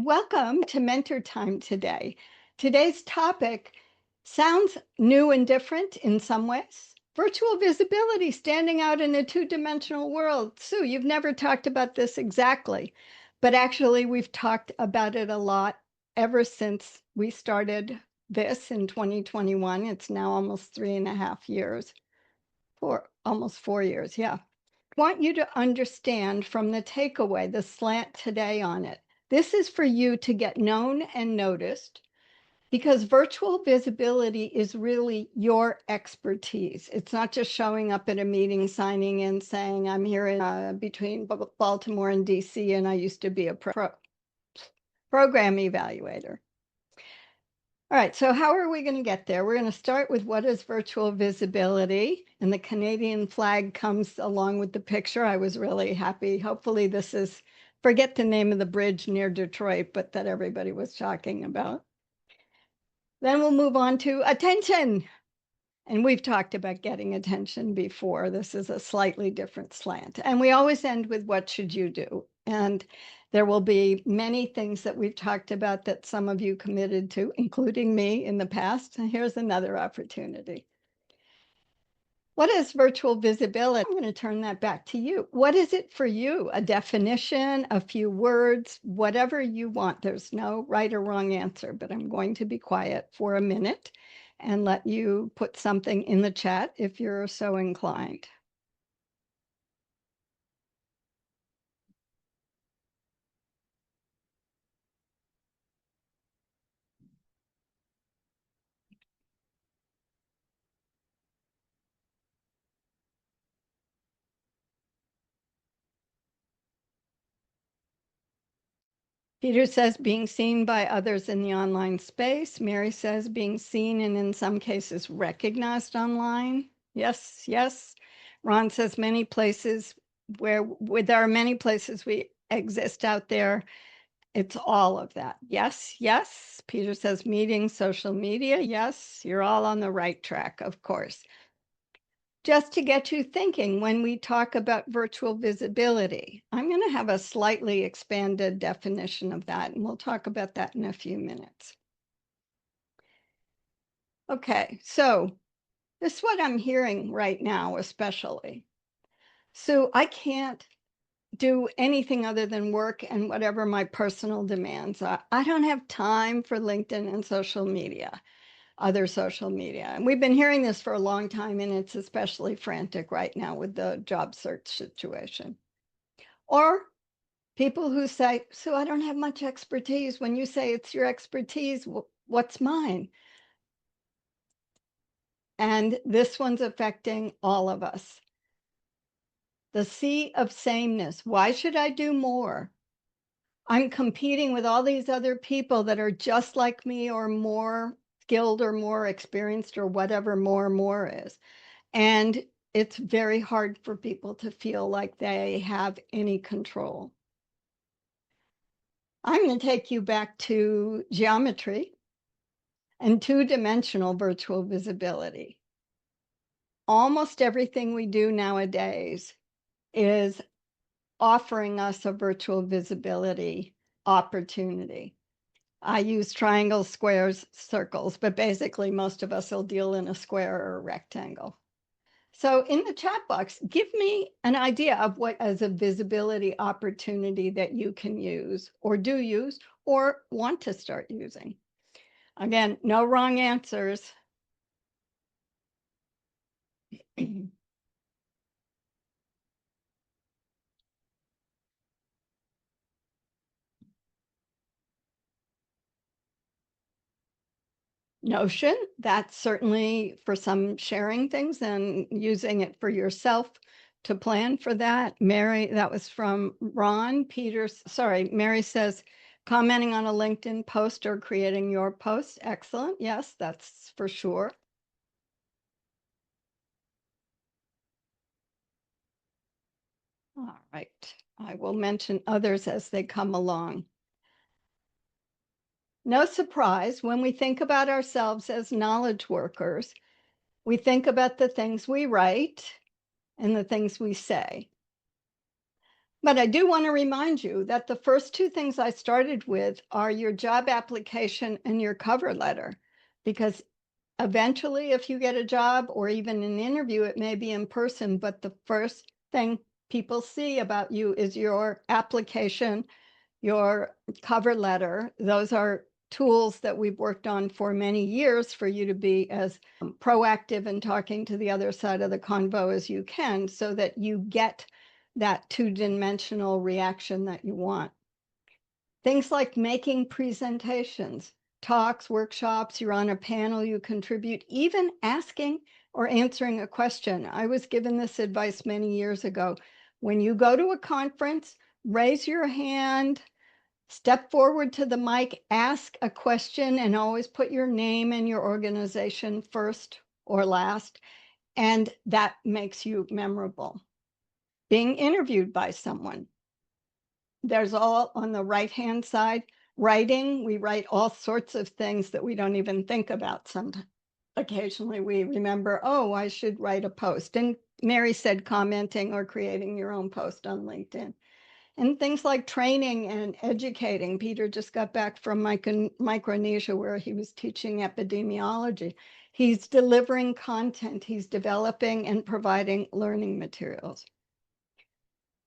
Welcome to MentorTime today. Today's topic sounds new and different in some ways. Virtual visibility, standing out in a two-dimensional world. Sue, you've never talked about this exactly, but actually we've talked about it a lot ever since we started this in 2021. It's now almost 3.5 years, almost 4 years, yeah. Want you to understand from the takeaway, the slant today on it. This is for you to get known and noticed because virtual visibility is really your expertise. It's not just showing up at a meeting, signing in, saying, I'm here between Baltimore and DC, and I used to be a program evaluator. All right, so how are we going to get there? We're going to start with what is virtual visibility, and the Canadian flag comes along with the picture. I was really happy. Hopefully this is, forget the name of the bridge near Detroit, but that everybody was talking about. Then we'll move on to attention. And we've talked about getting attention before. This is a slightly different slant. And we always end with what should you do? And there will be many things that we've talked about that some of you committed to, including me in the past. And here's another opportunity. What is virtual visibility? I'm going to turn that back to you. What is it for you? A definition, a few words, whatever you want. There's no right or wrong answer, but I'm going to be quiet for a minute and let you put something in the chat if you're so inclined. Peter says being seen by others in the online space. Mary says being seen and in some cases recognized online. Yes, yes. Ron says many places where there are many places we exist out there. It's all of that. Yes, yes. Peter says meetings, social media. Yes, you're all on the right track, of course. Just to get you thinking, when we talk about virtual visibility, I'm going to have a slightly expanded definition of that, and we'll talk about that in a few minutes. Okay, so this is what I'm hearing right now, especially. So I can't do anything other than work and whatever my personal demands are. I don't have time for LinkedIn and social media. Other social media. And we've been hearing this for a long time, and it's especially frantic right now with the job search situation. Or people who say, so I don't have much expertise. When you say it's your expertise, what's mine? And this one's affecting all of us. The sea of sameness. Why should I do more? I'm competing with all these other people that are just like me or more skilled or more experienced or whatever more is. And it's very hard for people to feel like they have any control. I'm going to take you back to geometry and two-dimensional virtual visibility. Almost everything we do nowadays is offering us a virtual visibility opportunity. I use triangles, squares, circles, but basically most of us will deal in a square or a rectangle. So in the chat box, give me an idea of what as a visibility opportunity that you can use or do use or want to start using. Again, no wrong answers. Notion, that's certainly for some sharing things and using it for yourself to plan for that. Mary, that was from Ron Peters. Sorry, Mary says, commenting on a LinkedIn post or creating your post. Excellent. Yes, that's for sure. All right. I will mention others as they come along. No surprise, when we think about ourselves as knowledge workers, we think about the things we write and the things we say. But I do want to remind you that the first two things I started with are your job application and your cover letter, because eventually, if you get a job or even an interview, it may be in person, but the first thing people see about you is your application, your cover letter. Those are tools that we've worked on for many years for you to be as proactive in talking to the other side of the convo as you can, so that you get that two-dimensional reaction that you want. Things like making presentations, talks, workshops, you're on a panel, you contribute, even asking or answering a question. I was given this advice many years ago. When you go to a conference, raise your hand, step forward to the mic, ask a question, and always put your name and your organization first or last, and that makes you memorable. Being interviewed by someone. There's all on the right-hand side. Writing, we write all sorts of things that we don't even think about sometimes. Occasionally we remember, oh, I should write a post. And Mary said commenting or creating your own post on LinkedIn. And things like training and educating. Peter just got back from Micronesia, where he was teaching epidemiology. He's delivering content. He's developing and providing learning materials.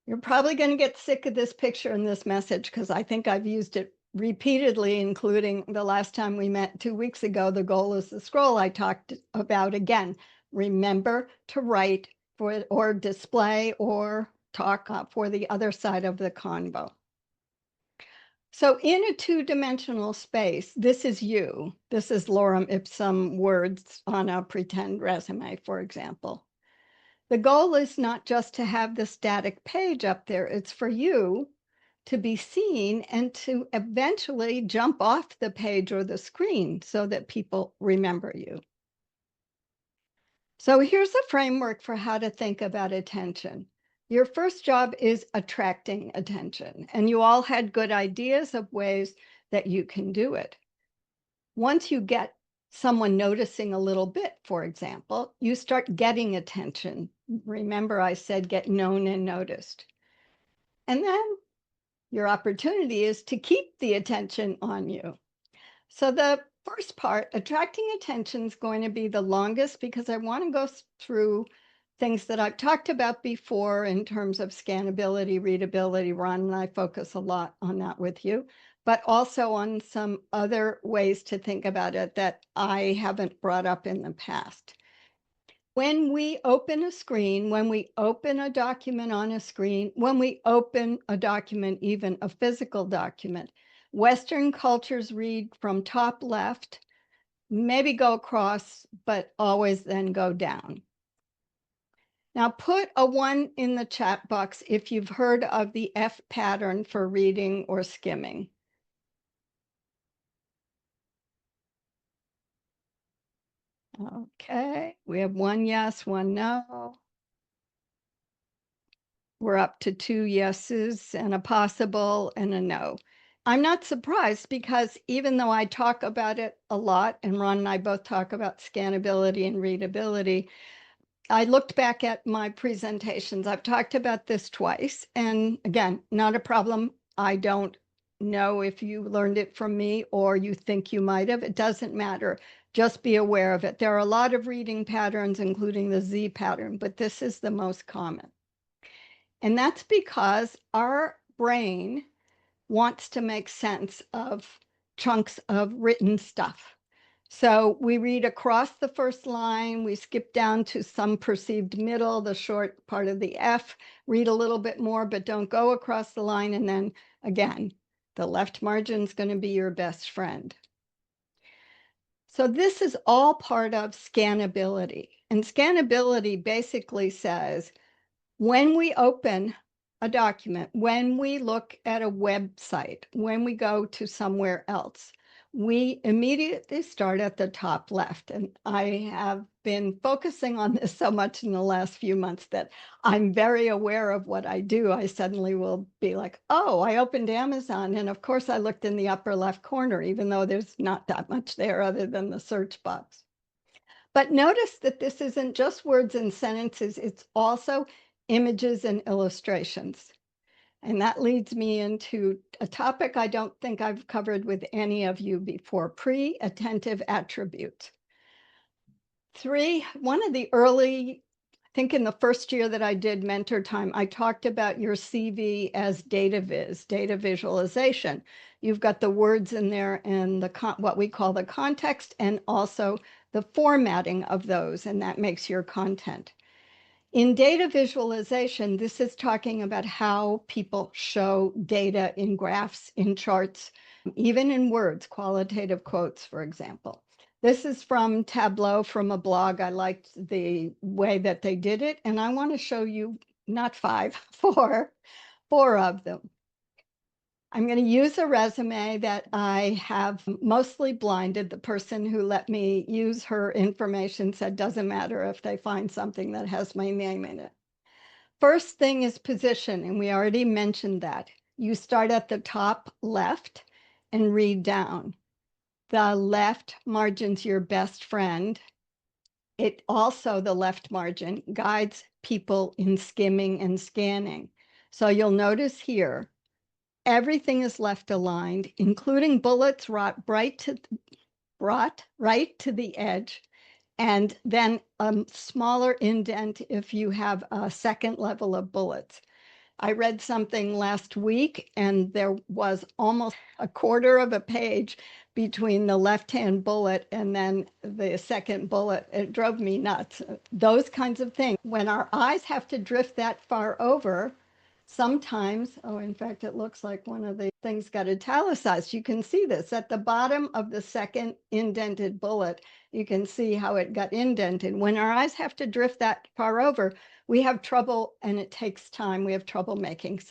You're probably going to get sick of this picture and this message, because I think I've used it repeatedly, including the last time we met 2 weeks ago. The goal is the scroll I talked about again. Remember to write for or display or talk for the other side of the convo. So in a two-dimensional space, this is you. This is lorem ipsum words on a pretend resume, for example. The goal is not just to have the static page up there, it's for you to be seen and to eventually jump off the page or the screen so that people remember you. So here's a framework for how to think about attention. Your first job is attracting attention, and you all had good ideas of ways that you can do it. Once you get someone noticing a little bit, for example, you start getting attention. Remember, I said get known and noticed. And then your opportunity is to keep the attention on you. So the first part, attracting attention, is going to be the longest, because I want to go through things that I've talked about before in terms of scannability, readability. Ron and I focus a lot on that with you, but also on some other ways to think about it that I haven't brought up in the past. When we open a screen, when we open a document on a screen, when we open a document, even a physical document, Western cultures read from top left, maybe go across, but always then go down. Now put a 1 in the chat box if you've heard of the F pattern for reading or skimming. Okay, we have 1 yes, 1 no. We're up to 2 yeses and a possible and a no. I'm not surprised, because even though I talk about it a lot, and Ron and I both talk about scannability and readability, I looked back at my presentations. I've talked about this twice, and again, not a problem. I don't know if you learned it from me or you think you might have. It doesn't matter. Just be aware of it. There are a lot of reading patterns, including the Z pattern, but this is the most common. And that's because our brain wants to make sense of chunks of written stuff. So we read across the first line, we skip down to some perceived middle, the short part of the F, read a little bit more, but don't go across the line. And then again, the left margin is going to be your best friend. So this is all part of scannability. And scannability basically says, when we open a document, when we look at a website, when we go to somewhere else, we immediately start at the top left. And I have been focusing on this so much in the last few months that I'm very aware of what I do. I suddenly will be like, oh, I opened Amazon. And of course, I looked in the upper left corner, even though there's not that much there other than the search box. But notice that this isn't just words and sentences, it's also images and illustrations. And that leads me into a topic I don't think I've covered with any of you before, pre-attentive attributes. One of the early, I think in the first year that I did MentorTime, I talked about your CV as data visualization. You've got the words in there and what we call the context, and also the formatting of those, and that makes your content. In data visualization, this is talking about how people show data in graphs, in charts, even in words, qualitative quotes, for example. This is from Tableau, from a blog. I liked the way that they did it, and I want to show you not five, four of them. I'm going to use a resume that I have mostly blinded. The person who let me use her information said doesn't matter if they find something that has my name in it. First thing is position, and we already mentioned that. You start at the top left and read down. The left margin's your best friend. It also, the left margin, guides people in skimming and scanning. So you'll notice here, everything is left aligned, including bullets brought right to the edge, and then a smaller indent if you have a second level of bullets. I read something last week, and there was almost a quarter of a page between the left-hand bullet and then the second bullet. It drove me nuts. Those kinds of things. When our eyes have to drift that far over, sometimes, oh, in fact, it looks like one of the things got italicized. You can see this at the bottom of the second indented bullet. You can see how it got indented. When our eyes have to drift that far over, we have trouble, and it takes time. We have trouble making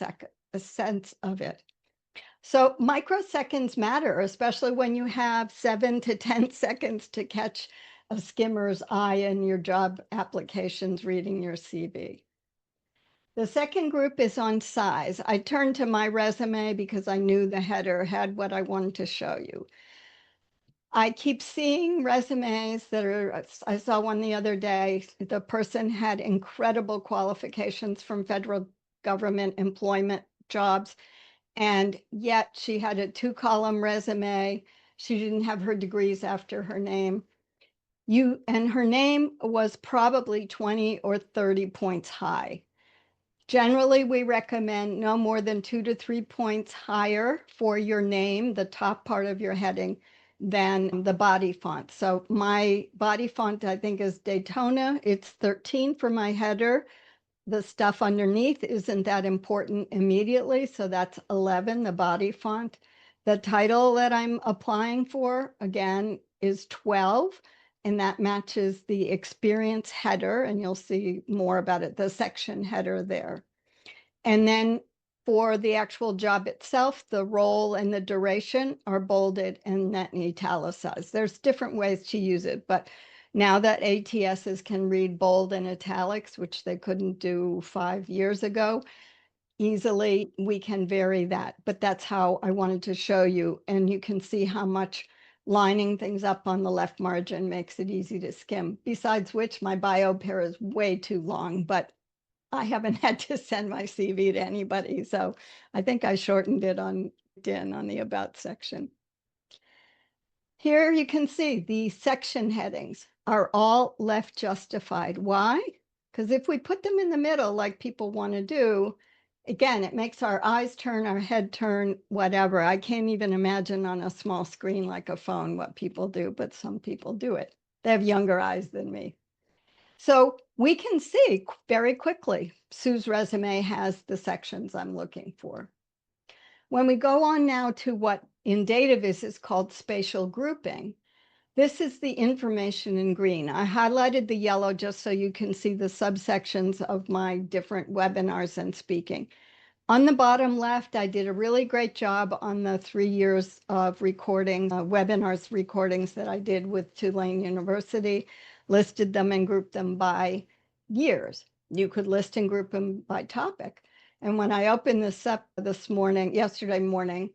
a sense of it. So microseconds matter, especially when you have 7 to 10 seconds to catch a skimmer's eye in your job applications reading your CV. The second group is on size. I turned to my resume because I knew the header had what I wanted to show you. I keep seeing resumes that are, I saw one the other day. The person had incredible qualifications from federal government employment jobs, and yet she had a 2-column resume. She didn't have her degrees after her name. And her name was probably 20 or 30 points high. Generally, we recommend no more than 2 to 3 points higher for your name, the top part of your heading, than the body font. So my body font, I think, is Daytona. It's 13 for my header. The stuff underneath isn't that important immediately, so that's 11, the body font. The title that I'm applying for, again, is 12, and that matches the experience header, and you'll see more about it, the section header there. And then for the actual job itself, the role and the duration are bolded and then italicized. There's different ways to use it, but now that ATSs can read bold and italics, which they couldn't do 5 years ago, easily, we can vary that. But that's how I wanted to show you. And you can see how much lining things up on the left margin makes it easy to skim. Besides which, my bio pair is way too long, but I haven't had to send my CV to anybody, so I think I shortened it on LinkedIn on the About section. Here you can see the section headings are all left justified. Why? Because if we put them in the middle like people want to do, again, it makes our eyes turn, our head turn, whatever. I can't even imagine on a small screen like a phone what people do, but some people do it. They have younger eyes than me. So we can see very quickly, Sue's resume has the sections I'm looking for. When we go on now to what in DataVis is called spatial grouping, this is the information in green. I highlighted the yellow just so you can see the subsections of my different webinars and speaking. On the bottom left, I did a really great job on the 3 years of recording, webinars recordings that I did with Tulane University, listed them and grouped them by years. You could list and group them by topic. And when I opened this up yesterday morning,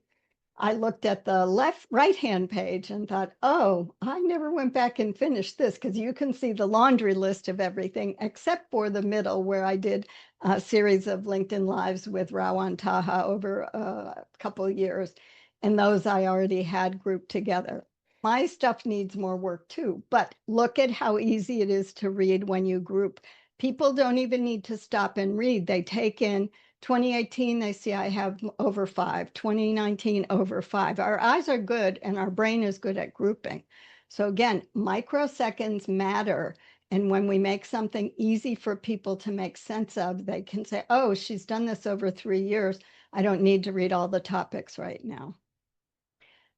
I looked at the right-hand page and thought, oh, I never went back and finished this, because you can see the laundry list of everything except for the middle, where I did a series of LinkedIn Lives with Rawan Taha over a couple of years. And those I already had grouped together. My stuff needs more work too, but look at how easy it is to read when you group. People don't even need to stop and read. They take in 2018, they see I have over 5, 2019 over 5. Our eyes are good and our brain is good at grouping. So again, microseconds matter. And when we make something easy for people to make sense of, they can say, oh, she's done this over 3 years. I don't need to read all the topics right now.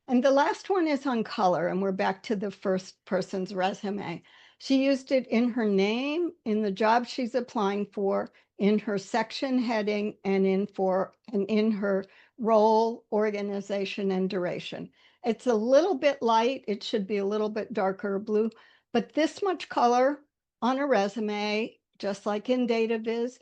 And the last one is on color, and we're back to the first person's resume. She used it in her name, in the job she's applying for, in her section heading, and in her role, organization, and duration. It's a little bit light. It should be a little bit darker blue, but this much color on a resume, just like in DataViz,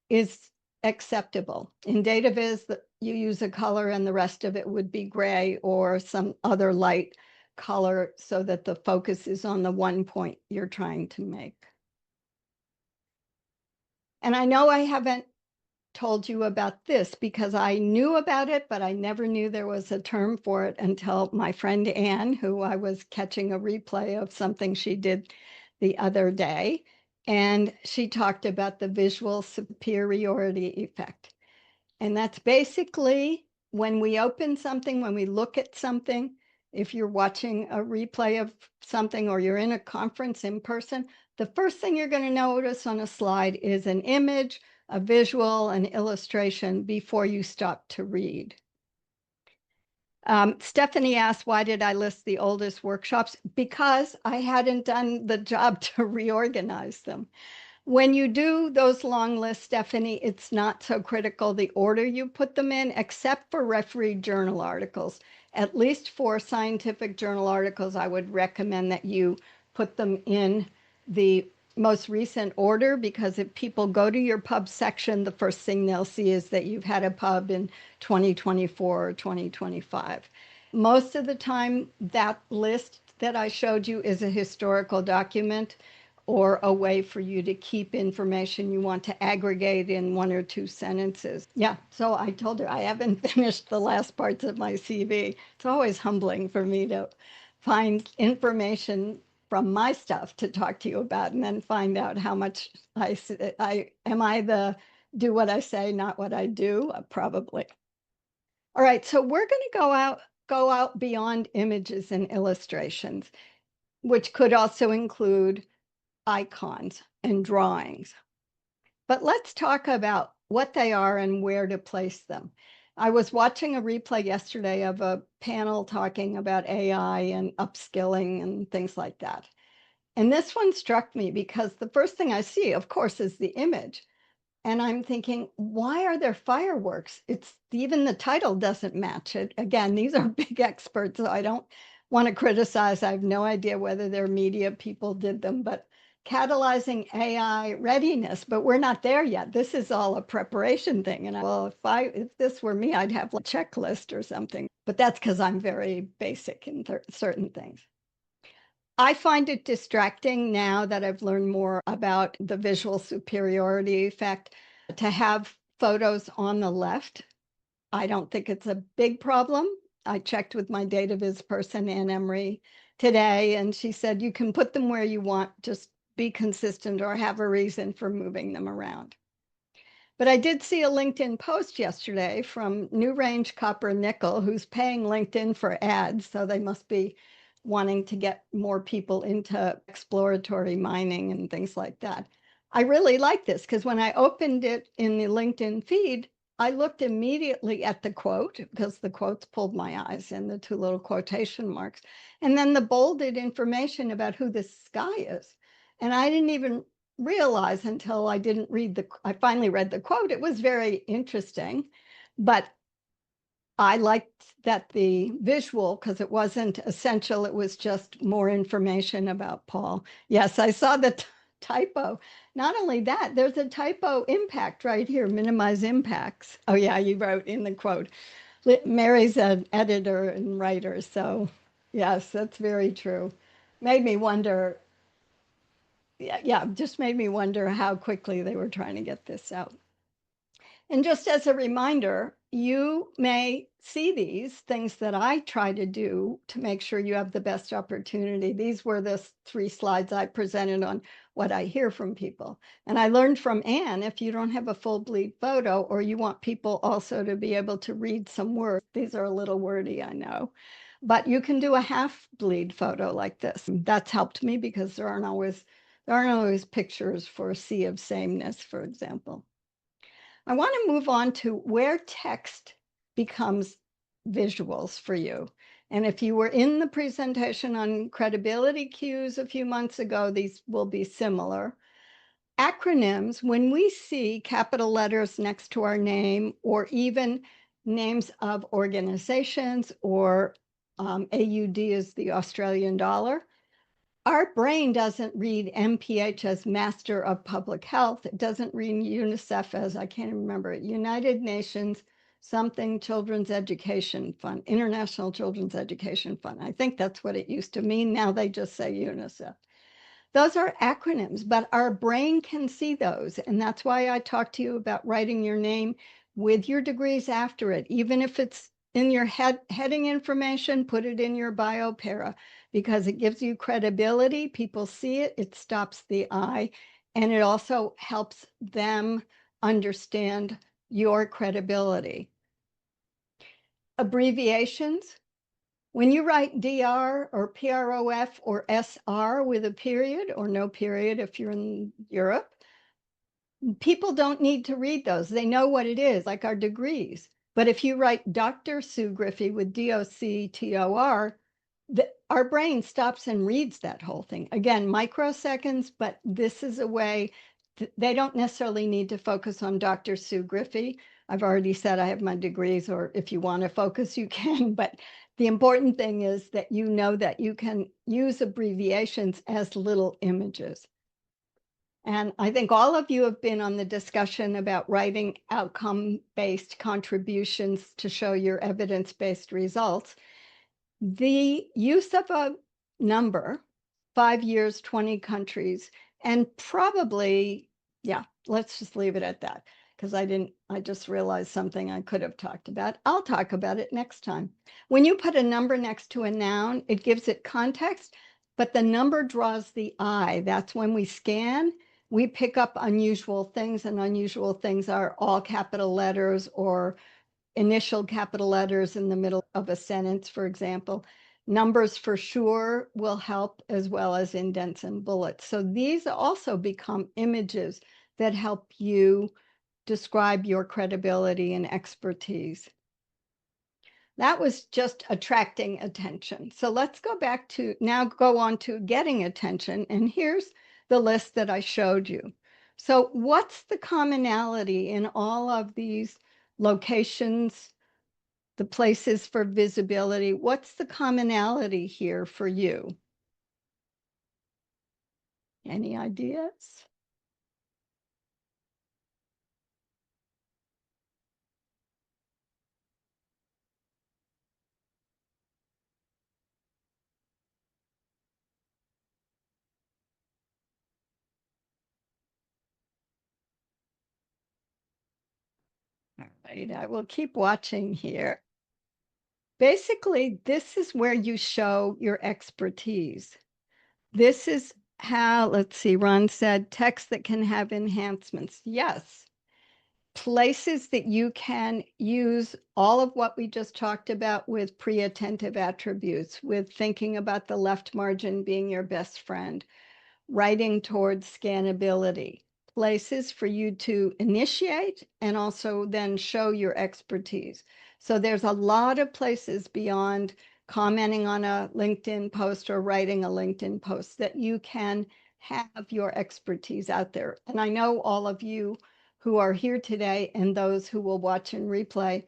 is acceptable. In DataViz, you use a color and the rest of it would be gray or some other light color so that the focus is on the one point you're trying to make. And I know I haven't told you about this because I knew about it, but I never knew there was a term for it until my friend Anne, who I was catching a replay of something she did the other day, and she talked about the visual superiority effect. And that's basically when we open something, when we look at something, if you're watching a replay of something or you're in a conference in person, the first thing you're going to notice on a slide is an image, a visual, an illustration before you stop to read. Stephanie asked, why did I list the oldest workshops? Because I hadn't done the job to reorganize them. When you do those long lists, Stephanie, it's not so critical the order you put them in, except for refereed journal articles. At least for scientific journal articles, I would recommend that you put them in the most recent order, because if people go to your pub section, the first thing they'll see is that you've had a pub in 2024 or 2025. Most of the time, that list that I showed you is a historical document or a way for you to keep information you want to aggregate in 1 or 2 sentences. Yeah, so I told her I haven't finished the last parts of my CV. It's always humbling for me to find information from my stuff to talk to you about and then find out how much am I the do what I say, not what I do? Probably. All right, so we're going to go out beyond images and illustrations, which could also include icons and drawings. But let's talk about what they are and where to place them. I was watching a replay yesterday of a panel talking about AI and upskilling and things like that. And this one struck me because the first thing I see, of course, is the image. And I'm thinking, why are there fireworks? It's even the title doesn't match it. Again, these are big experts, so I don't want to criticize. I have no idea whether they're media people did them, but catalyzing AI readiness, but we're not there yet. This is all a preparation thing. And well, if this were me, I'd have a checklist or something. But that's because I'm very basic in certain things. I find it distracting now that I've learned more about the visual superiority effect to have photos on the left. I don't think it's a big problem. I checked with my DataViz person, Ann Emery, today, and she said you can put them where you want, just be consistent or have a reason for moving them around. But I did see a LinkedIn post yesterday from New Range Copper Nickel, who's paying LinkedIn for ads, so they must be wanting to get more people into exploratory mining and things like that. I really like this because when I opened it in the LinkedIn feed, I looked immediately at the quote because the quotes pulled my eyes and the 2 little quotation marks, and then the bolded information about who this guy is. And I didn't even realize until I finally read the quote. It was very interesting, but I liked that the visual, because it wasn't essential, it was just more information about Paul. Yes, I saw the typo. Not only that, there's a typo impact right here, minimize impacts. Oh yeah, you wrote in the quote. Mary's an editor and writer, so yes, that's very true. Made me wonder, yeah, just made me wonder how quickly they were trying to get this out. And just as a reminder, you may see these things that I try to do to make sure you have the best opportunity. These were the 3 slides I presented on what I hear from people. And I learned from Anne, if you don't have a full bleed photo or you want people also to be able to read some words, these are a little wordy, I know, but you can do a half bleed photo like this. That's helped me because there aren't always pictures for a sea of sameness, for example. I want to move on to where text becomes visuals for you. And if you were in the presentation on credibility cues a few months ago, these will be similar. Acronyms, when we see capital letters next to our name or even names of organizations or AUD is the Australian dollar, our brain doesn't read MPH as Master of Public Health. It doesn't read UNICEF as, I can't remember it, United Nations something Children's Education Fund, International Children's Education Fund. I think that's what it used to mean. Now they just say UNICEF. Those are acronyms, but our brain can see those. And that's why I talk to you about writing your name with your degrees after it. Even if it's in your heading information, put it in your bio para because it gives you credibility. People see it, it stops the eye, and it also helps them understand your credibility. Abbreviations. When you write DR or PROF or SR with a period or no period if you're in Europe, people don't need to read those. They know what it is, like our degrees. But if you write Dr. Sue Griffey with DOCTOR, our brain stops and reads that whole thing. Again, microseconds, but this is a way they don't necessarily need to focus on Dr. Sue Griffey. I've already said I have my degrees, or if you want to focus, you can. But the important thing is that you know that you can use abbreviations as little images. And I think all of you have been on the discussion about writing outcome-based contributions to show your evidence-based results. The use of a number, 5 years, 20 countries, and probably, yeah, let's just leave it at that because I just realized something I could have talked about. I'll talk about it next time. When you put a number next to a noun, it gives it context, but the number draws the eye. That's when we scan, we pick up unusual things, and unusual things are all capital letters or initial capital letters in the middle of a sentence, for example. Numbers for sure will help, as well as indents and bullets. So these also become images that help you describe your credibility and expertise. That was just attracting attention. So let's go back to now go on to getting attention. And here's the list that I showed you. So what's the commonality in all of these locations, the places for visibility? What's the commonality here for you? Any ideas? All right, I will keep watching here. Basically, this is where you show your expertise. This is how, let's see, Ron said text that can have enhancements. Yes. Places that you can use all of what we just talked about with pre-attentive attributes, with thinking about the left margin being your best friend, writing towards scannability, places for you to initiate and also then show your expertise. So there's a lot of places beyond commenting on a LinkedIn post or writing a LinkedIn post that you can have your expertise out there. And I know all of you who are here today and those who will watch and replay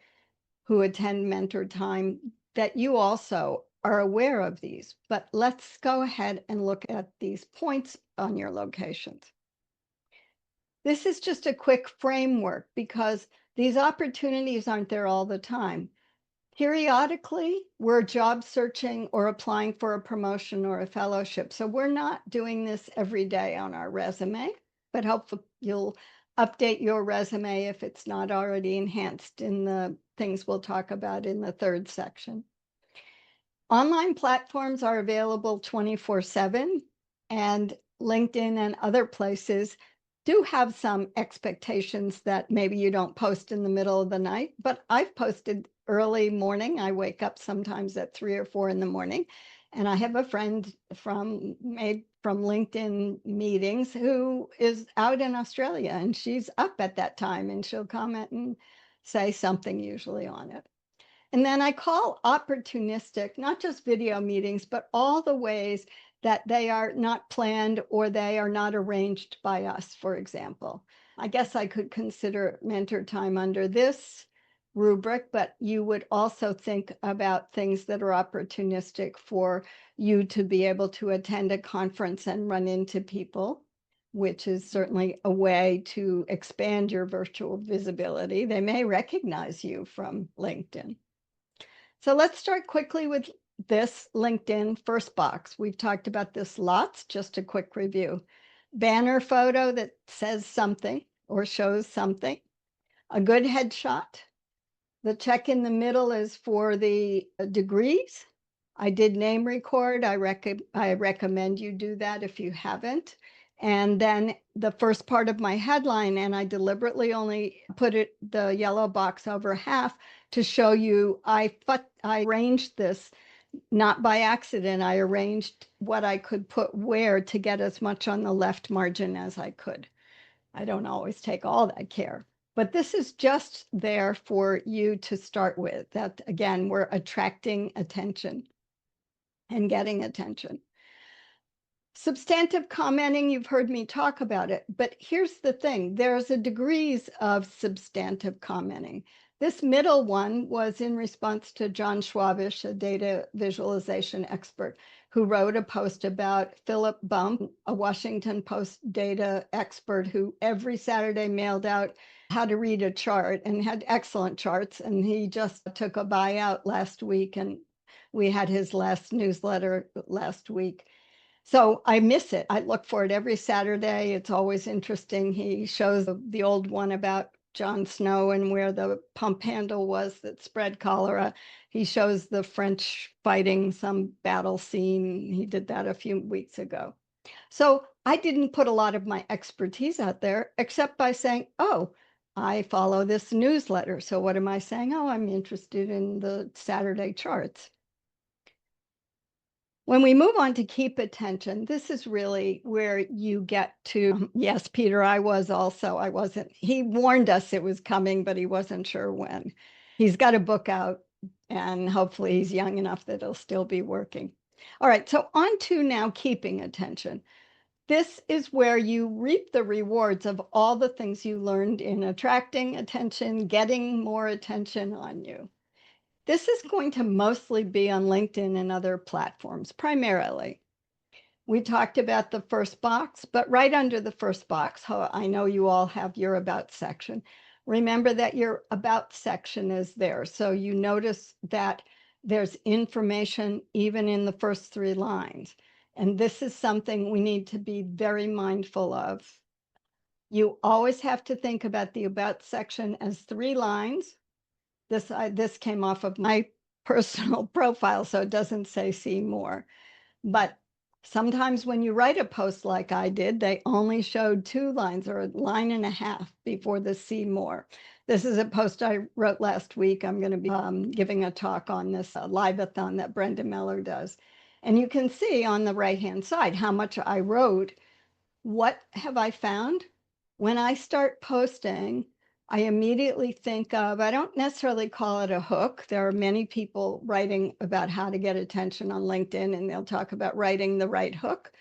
who attend Mentor Time, that you also are aware of these. But let's go ahead and look at these points on your locations. This is just a quick framework because these opportunities aren't there all the time. Periodically, we're job searching or applying for a promotion or a fellowship. So we're not doing this every day on our resume, but hopefully you'll update your resume if it's not already enhanced in the things we'll talk about in the third section. Online platforms are available 24/7, and LinkedIn and other places do have some expectations that maybe you don't post in the middle of the night, but I've posted early morning. I wake up sometimes at 3 or 4 in the morning, and I have a friend from LinkedIn meetings who is out in Australia, and she's up at that time, and she'll comment and say something usually on it. And then I call opportunistic, not just video meetings, but all the ways that they are not planned or they are not arranged by us, for example. I guess I could consider MentorTime under this rubric, but you would also think about things that are opportunistic for you to be able to attend a conference and run into people, which is certainly a way to expand your virtual visibility. They may recognize you from LinkedIn. So let's start quickly with this LinkedIn first box. We've talked about this lots, just a quick review. Banner photo that says something or shows something. A good headshot. The check in the middle is for the degrees. I did name record. I recommend you do that if you haven't. And then the first part of my headline, and I deliberately only put the yellow box over half to show you I arranged this not by accident. I arranged what I could put where to get as much on the left margin as I could. I don't always take all that care, but this is just there for you to start with. That again, we're attracting attention and getting attention. Substantive commenting, you've heard me talk about it, but here's the thing. There's a degrees of substantive commenting. This middle one was in response to John Schwabish, a data visualization expert, who wrote a post about Philip Bump, a Washington Post data expert who every Saturday mailed out how to read a chart and had excellent charts. And he just took a buyout last week, and we had his last newsletter last week. So I miss it. I look for it every Saturday. It's always interesting. He shows the old one about Jon Snow and where the pump handle was that spread cholera. He shows the French fighting some battle scene. He did that a few weeks ago. So I didn't put a lot of my expertise out there except by saying, oh, I follow this newsletter. So what am I saying? Oh, I'm interested in the Saturday charts. When we move on to keep attention, this is really where you get to, yes, Peter, I wasn't, he warned us it was coming, but he wasn't sure when. He's got a book out and hopefully he's young enough that he'll still be working. All right, so on to now keeping attention. This is where you reap the rewards of all the things you learned in attracting attention, getting more attention on you. This is going to mostly be on LinkedIn and other platforms, primarily. We talked about the first box, but right under the first box, I know you all have your About section. Remember that your About section is there. So you notice that there's information even in the first 3 lines. And this is something we need to be very mindful of. You always have to think about the About section as 3 lines. This came off of my personal profile, so it doesn't say see more. But sometimes when you write a post like I did, they only showed 2 lines or a line and a half before the see more. This is a post I wrote last week. I'm going to be giving a talk on this live-a-thon that Brenda Miller does. And you can see on the right-hand side how much I wrote. What have I found? When I start posting, I immediately think of, I don't necessarily call it a hook. There are many people writing about how to get attention on LinkedIn, and they'll talk about writing the right hook.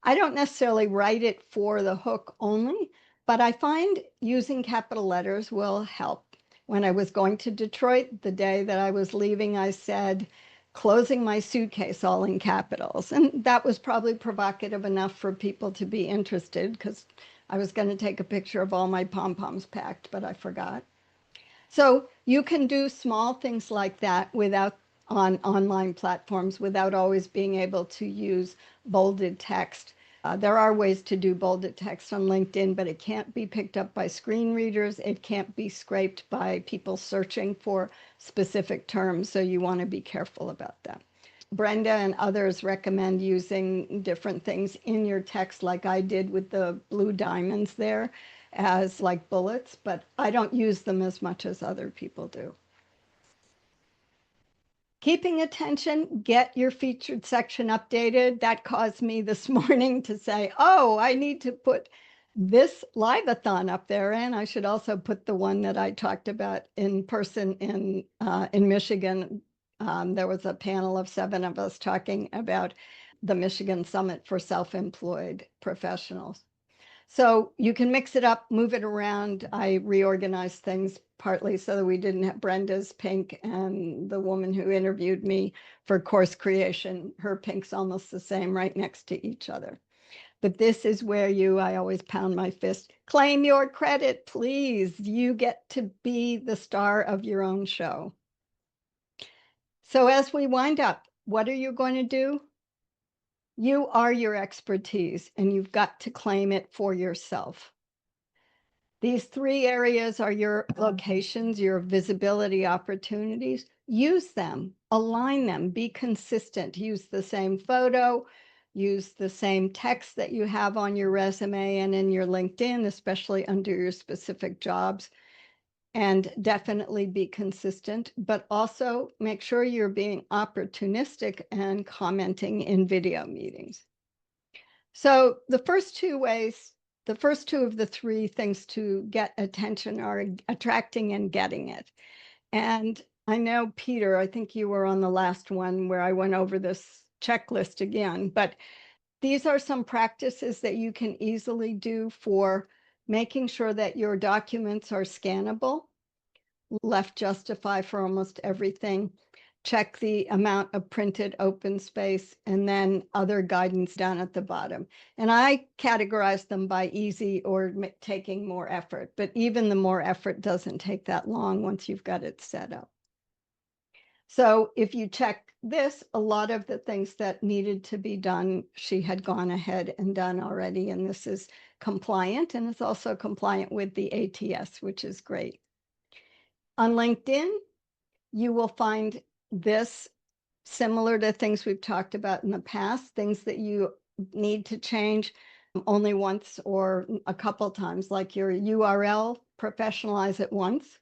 I don't necessarily write it for the hook only, but I find using capital letters will help. When I was going to Detroit, the day that I was leaving, I said, closing my suitcase, all in capitals. And that was probably provocative enough for people to be interested because I was going to take a picture of all my pom-poms packed, but I forgot. So you can do small things like that without on online platforms without always being able to use bolded text. There are ways to do bolded text on LinkedIn, but it can't be picked up by screen readers. It can't be scraped by people searching for specific terms. So you want to be careful about that. Brenda and others recommend using different things in your text, like I did with the blue diamonds there, as like bullets, but I don't use them as much as other people do. Keeping attention, get your featured section updated. That caused me this morning to say, oh, I need to put this live-a-thon up there, and I should also put the one that I talked about in person in Michigan. There was a panel of 7 of us talking about the Michigan Summit for Self-Employed Professionals. So you can mix it up, move it around. I reorganized things partly so that we didn't have Brenda's pink and the woman who interviewed me for course creation, her pink's almost the same right next to each other. But this is where I always pound my fist, claim your credit, please. You get to be the star of your own show. So as we wind up, what are you going to do? You are your expertise, and you've got to claim it for yourself. These 3 areas are your locations, your visibility opportunities. Use them, align them, be consistent. Use the same photo, use the same text that you have on your resume and in your LinkedIn, especially under your specific jobs. And definitely be consistent, but also make sure you're being opportunistic and commenting in video meetings. So the first 2 ways, the first 2 of the 3 things to get attention are attracting and getting it. And I know, Peter, I think you were on the last one where I went over this checklist again, but these are some practices that you can easily do for making sure that your documents are scannable. Left justify for almost everything. Check the amount of printed open space, and then other guidance down at the bottom. And I categorize them by easy or taking more effort, but even the more effort doesn't take that long once you've got it set up. So if you check this, a lot of the things that needed to be done, she had gone ahead and done already, and this is compliant, and it's also compliant with the ATS, which is great. On LinkedIn, you will find this similar to things we've talked about in the past, things that you need to change only once or a couple times, like your URL, professionalize it once.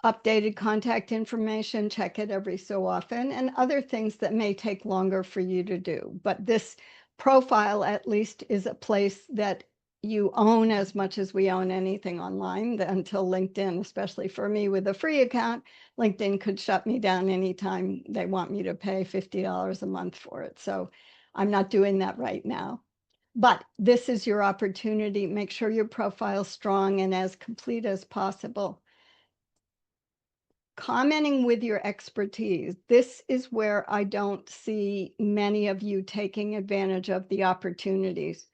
Updated contact information, check it every so often, and other things that may take longer for you to do. But this profile, at least, is a place that you own as much as we own anything online until LinkedIn, especially for me with a free account, LinkedIn could shut me down anytime they want me to pay $50 a month for it. So I'm not doing that right now. But this is your opportunity. Make sure your profile is strong and as complete as possible. Commenting with your expertise. This is where I don't see many of you taking advantage of the opportunities.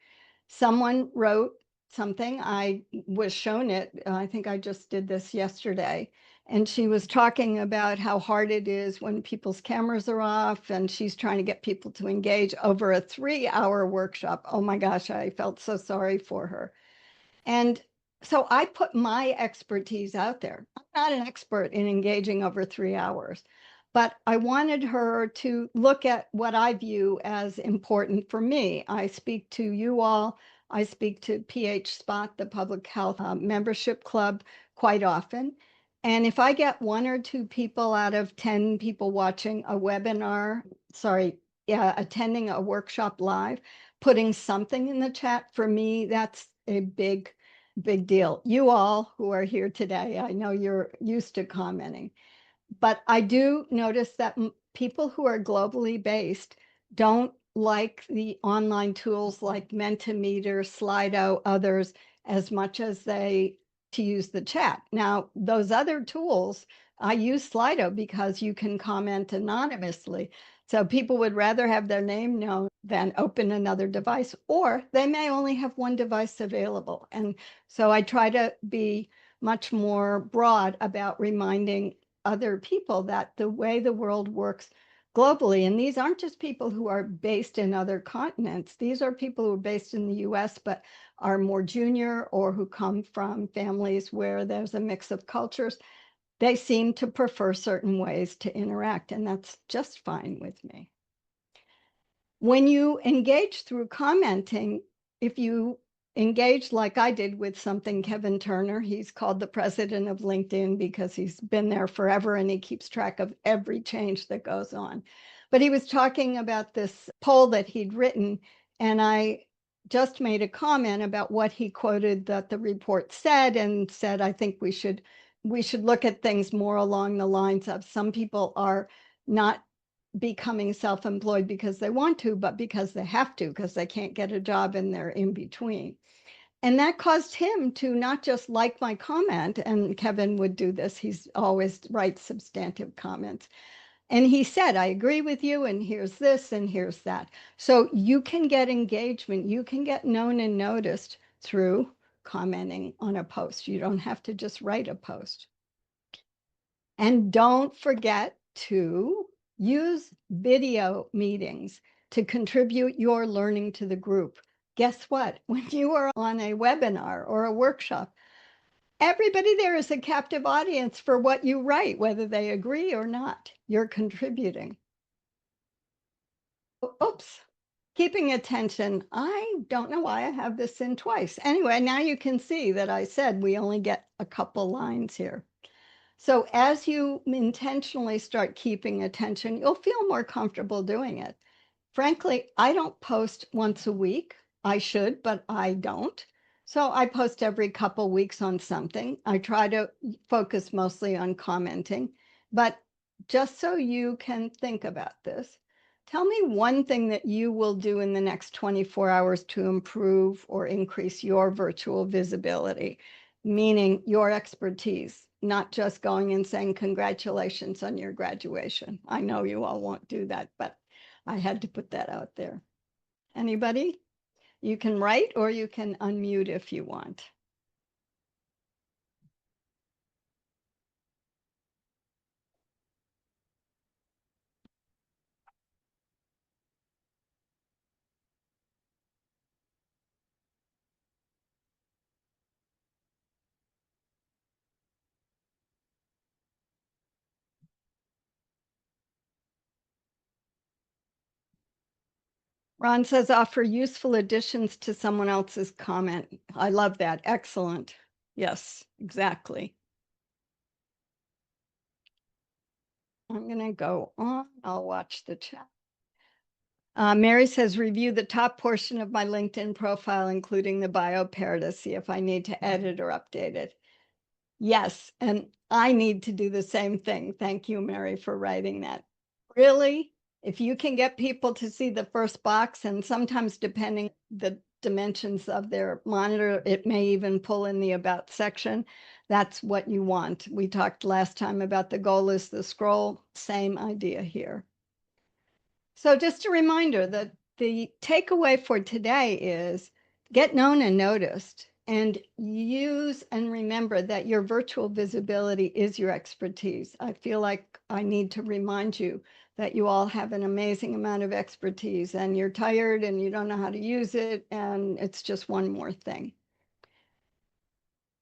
Someone wrote something, I was shown it, I think I just did this yesterday, and she was talking about how hard it is when people's cameras are off, and she's trying to get people to engage over a 3-hour workshop. Oh my gosh, I felt so sorry for her. And so I put my expertise out there. I'm not an expert in engaging over 3 hours, but I wanted her to look at what I view as important for me. I speak to you all. I speak to PH Spot, the Public Health Membership Club, quite often. And if I get 1 or 2 people out of 10 people watching a webinar, attending a workshop live, putting something in the chat, for me, that's a big deal. You all who are here today, I know you're used to commenting, but I do notice that people who are globally based don't like the online tools like Mentimeter, Slido, others as much as they to use the chat. Now, those other tools, I use Slido because you can comment anonymously. So people would rather have their name known than open another device, or they may only have one device available. And so I try to be much more broad about reminding other people that the way the world works globally, and these aren't just people who are based in other continents, these are people who are based in the US but are more junior or who come from families where there's a mix of cultures. They seem to prefer certain ways to interact, and that's just fine with me. When you engage through commenting, if you engage like I did with something, Kevin Turner, he's called the president of LinkedIn because he's been there forever and he keeps track of every change that goes on. But he was talking about this poll that he'd written, and I just made a comment about what he quoted that the report said, and said, I think we should look at things more along the lines of some people are not becoming self-employed because they want to, but because they have to, because they can't get a job and they're in between. And that caused him to not just like my comment, and Kevin would do this, he's always writes substantive comments. And he said, I agree with you, and here's this, and here's that. So you can get engagement, you can get known and noticed through commenting on a post. You don't have to just write a post. And don't forget to use video meetings to contribute your learning to the group. Guess what? When you are on a webinar or a workshop, everybody there is a captive audience for what you write, whether they agree or not. You're contributing. Oops. Keeping attention. I don't know why I have this in twice. Anyway, now you can see that I said we only get a couple lines here. So as you intentionally start keeping attention, you'll feel more comfortable doing it. Frankly, I don't post once a week. I should, but I don't. So I post every couple weeks on something. I try to focus mostly on commenting, but just so you can think about this, tell me one thing that you will do in the next 24 hours to improve or increase your virtual visibility, meaning your expertise, not just going and saying congratulations on your graduation. I know you all won't do that, but I had to put that out there. Anybody? You can write or you can unmute if you want. Ron says offer useful additions to someone else's comment. I love that. Excellent. Yes, exactly. I'm going to go on. I'll watch the chat. Mary says, review the top portion of my LinkedIn profile, including the bio pair, to see if I need to edit or update it. Yes, and I need to do the same thing. Thank you, Mary, for writing that. Really, if you can get people to see the first box, and sometimes depending the dimensions of their monitor, it may even pull in the about section. That's what you want. We talked last time about the goal is the scroll. Same idea here. So just a reminder that the takeaway for today is get known and noticed, and use and remember that your virtual visibility is your expertise. I feel like I need to remind you that you all have an amazing amount of expertise, and you're tired and you don't know how to use it, and it's just one more thing.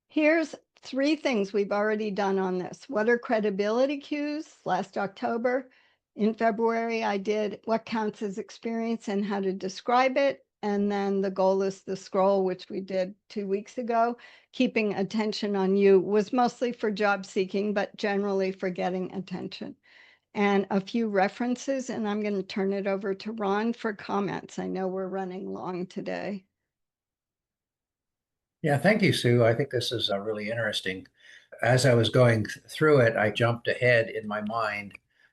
Here's 3 things we've already done on this. What are credibility cues? Last October. In February, I did what counts as experience and how to describe it. And then the goal is the scroll, which we did 2 weeks ago. Keeping attention on you was mostly for job seeking, but generally for getting attention. And a few references, and I'm going to turn it over to Ron for comments. I know we're running long today. Yeah, thank you, Sue. I think this is really interesting. As I was going through it, I jumped ahead in my mind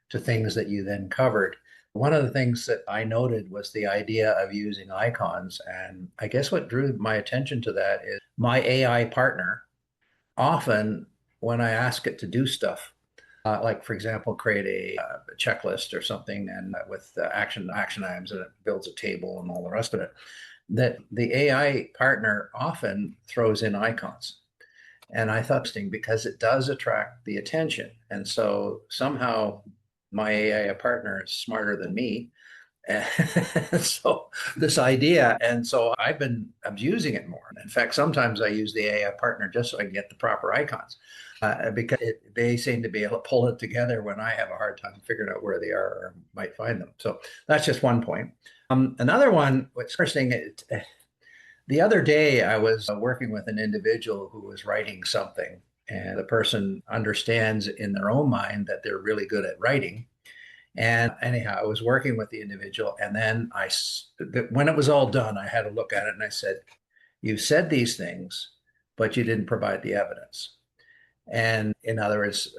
to things that you then covered. One of the things that I noted was the idea of using icons. And I guess what drew my attention to that is my AI partner, often when I ask it to do stuff, like for example, create a checklist or something, and with action items, and it builds a table and all the rest of it, that the AI partner often throws in icons. And I thought interesting because it does attract the attention. And so somehow my AI partner is smarter than me. And so this idea, and so I've been abusing it more. In fact, sometimes I use the AI partner just so I can get the proper icons, because they seem to be able to pull it together when I have a hard time figuring out where they are or might find them. So that's just one point. Another one, what's interesting, the other day I was working with an individual who was writing something, and the person understands in their own mind that they're really good at writing. And anyhow, I was working with the individual, and then when it was all done, I had to look at it and I said, "You said these things, but you didn't provide the evidence." And in other words,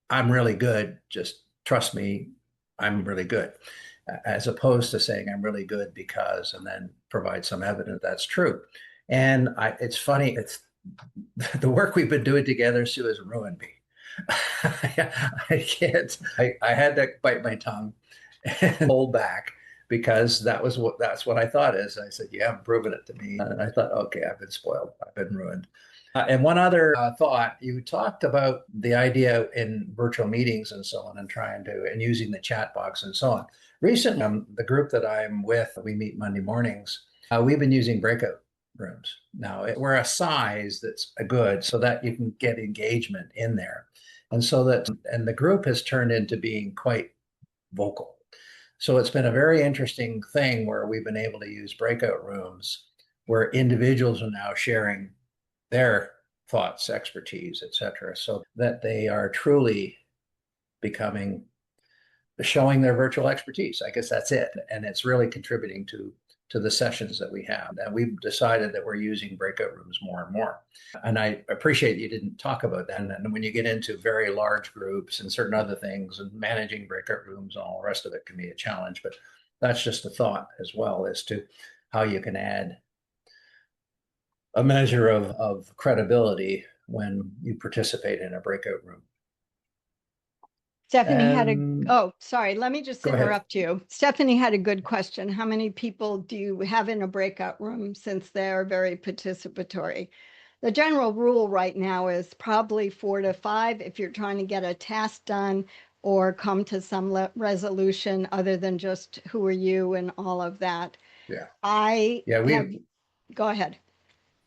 I'm really good. Just trust me, I'm really good. As opposed to saying I'm really good because, and then provide some evidence that's true. And it's funny, it's the work we've been doing together, Sue, has ruined me. I can't. I had to bite my tongue and hold back because that's what I thought is. I said, "You haven't proven it to me," and I thought, "Okay, I've been spoiled. I've been ruined." And one other thought, you talked about the idea in virtual meetings and so on, and trying to and using the chat box and so on. Recently, the group that I'm with, we meet Monday mornings. We've been using breakout rooms. Now we're a size that's good so that you can get engagement in there. And so that, and the group has turned into being quite vocal. So it's been a very interesting thing where we've been able to use breakout rooms where individuals are now sharing their thoughts, expertise, etc., so that they are truly becoming showing their virtual expertise. I guess that's it. And it's really contributing to the sessions that we have. And we've decided that we're using breakout rooms more and more. And I appreciate you didn't talk about that. And when you get into very large groups and certain other things and managing breakout rooms and all the rest of it can be a challenge. But that's just a thought as well as to how you can add a measure of credibility when you participate in a breakout room. Stephanie had a, And oh, sorry, let me just go ahead. interrupt you. Stephanie had a good question. How many people do you have in a breakout room since they're very participatory? The general rule right now is probably 4 to 5 if you're trying to get a task done or come to some resolution other than just who are you and all of that. Yeah. I Yeah, have, we go ahead.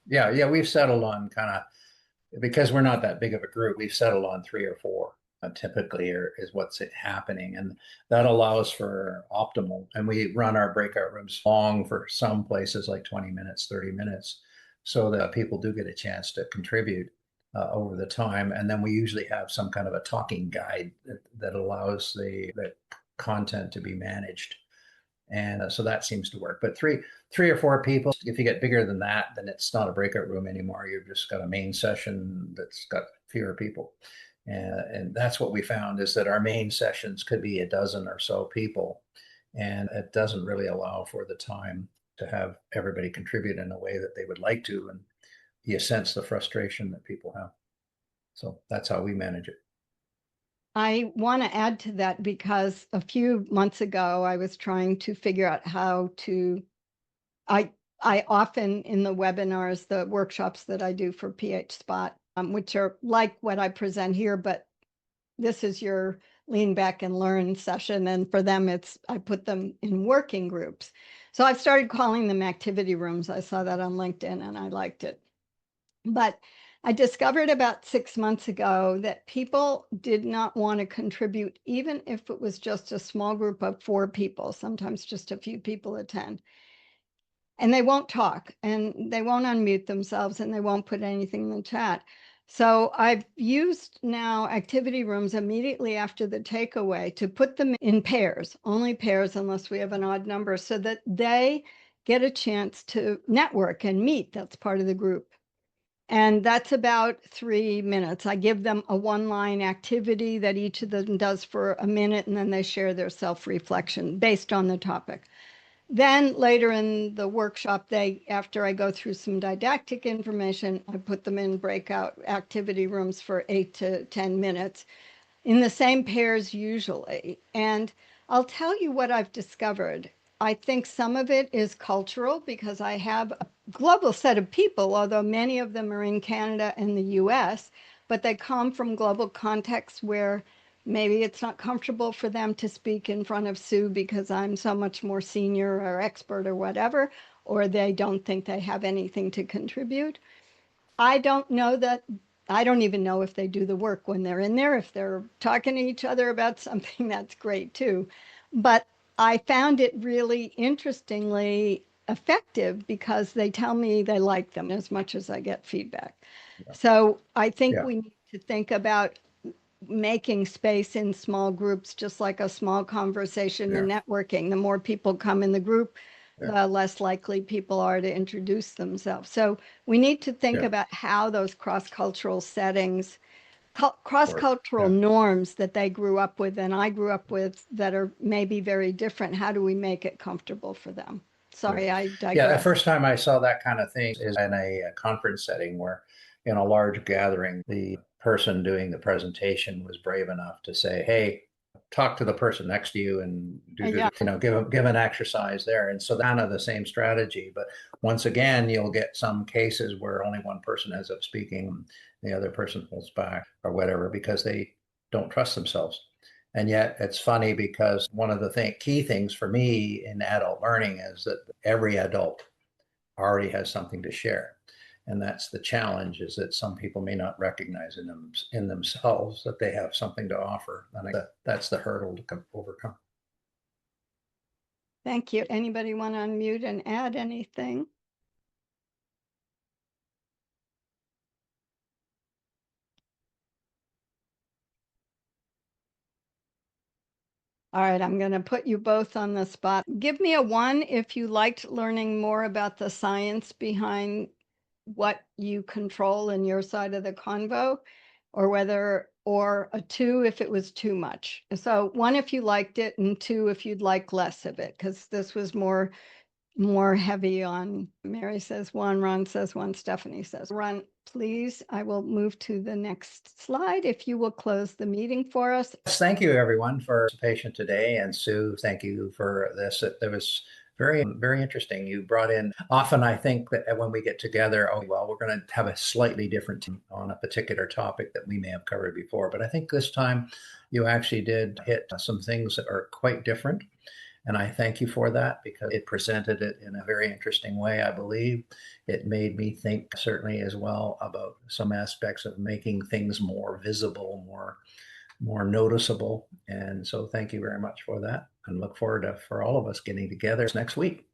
yeah, we've settled on kind of because we're not that big of a group, we've settled on 3 or 4 typically is what's happening. And that allows for optimal. And we run our breakout rooms long for some places like 20 minutes, 30 minutes, so that people do get a chance to contribute over the time. And then we usually have some kind of a talking guide that allows the content to be managed. And so that seems to work. But 3 or 4 people, if you get bigger than that, then it's not a breakout room anymore. You've just got a main session that's got fewer people. And that's what we found is that our main sessions could be a dozen or so people. And it doesn't really allow for the time to have everybody contribute in a way that they would like to. And you sense the frustration that people have. So that's how we manage it. I want to add to that because a few months ago I was trying to figure out how to I I often in the webinars, the workshops that I do for PH Spot, which are like what I present here, but this is your lean back and learn session. And for them, it's I put them in working groups. So I've started calling them activity rooms. I saw that on LinkedIn and I liked it. But I discovered about 6 months ago that people did not want to contribute, even if it was just a small group of 4 people, sometimes just a few people attend. And they won't talk and they won't unmute themselves and they won't put anything in the chat. So I've used now activity rooms immediately after the takeaway to put them in pairs, only pairs unless we have an odd number, so that they get a chance to network and meet. That's part of the group. And that's about 3 minutes. I give them a one-line activity that each of them does for a minute, and then they share their self-reflection based on the topic. Then later in the workshop, after I go through some didactic information, I put them in breakout activity rooms for 8 to 10 minutes in the same pairs usually. And I'll tell you what I've discovered. I think some of it is cultural because I have global set of people, although many of them are in Canada and the US, but they come from global contexts where maybe it's not comfortable for them to speak in front of Sue because I'm so much more senior or expert or whatever, or they don't think they have anything to contribute. I don't know that. I don't even know if they do the work when they're in there. If they're talking to each other about something, that's great too. But I found it really interestingly effective because they tell me they like them as much as I get feedback. Yeah. So I think Yeah. we need to think about making space in small groups, just like a small conversation Yeah. and networking. The more people come in the group, Yeah. the less likely people are to introduce themselves. So we need to think Yeah. about how those cross-cultural settings, Work. cross-cultural Yeah. norms that they grew up with and I grew up with that are maybe very different, how do we make it comfortable for them? Yeah. Sorry, I Yeah. The digress. first time I saw that kind of thing is in a conference setting where, in a large gathering, the person doing the presentation was brave enough to say, "Hey, talk to the person next to you and Yeah, give an exercise there." And so kind of the same strategy. But once again, you'll get some cases where only one person ends up speaking, the other person pulls back or whatever because they don't trust themselves. And yet it's funny because one of the key things for me in adult learning is that every adult already has something to share. And that's the challenge, is that some people may not recognize in themselves that they have something to offer. And that's the hurdle to overcome. thank you. Anybody want to unmute and add anything? All right, I'm going to put you both on the spot. Give me a one if you liked learning more about the science behind what you control in your side of the convo, or a two if it was too much. So one if you liked it, and two if you'd like less of it, because this was more heavy on. Mary says one, Ron says one, Stephanie says Ron. Please, I will move to the next slide if you will close the meeting for us. Yes, thank you everyone for participation today. And Sue, thank you for this. It was very, very interesting. You brought in, often I think that when we get together, oh, well, we're going to have a slightly different team on a particular topic that we may have covered before. But I think this time you actually did hit some things that are quite different. And I thank you for that because it presented it in a very interesting way, I believe. It made me think certainly as well about some aspects of making things more visible, more noticeable. And so thank you very much for that, and look forward to for all of us getting together next week.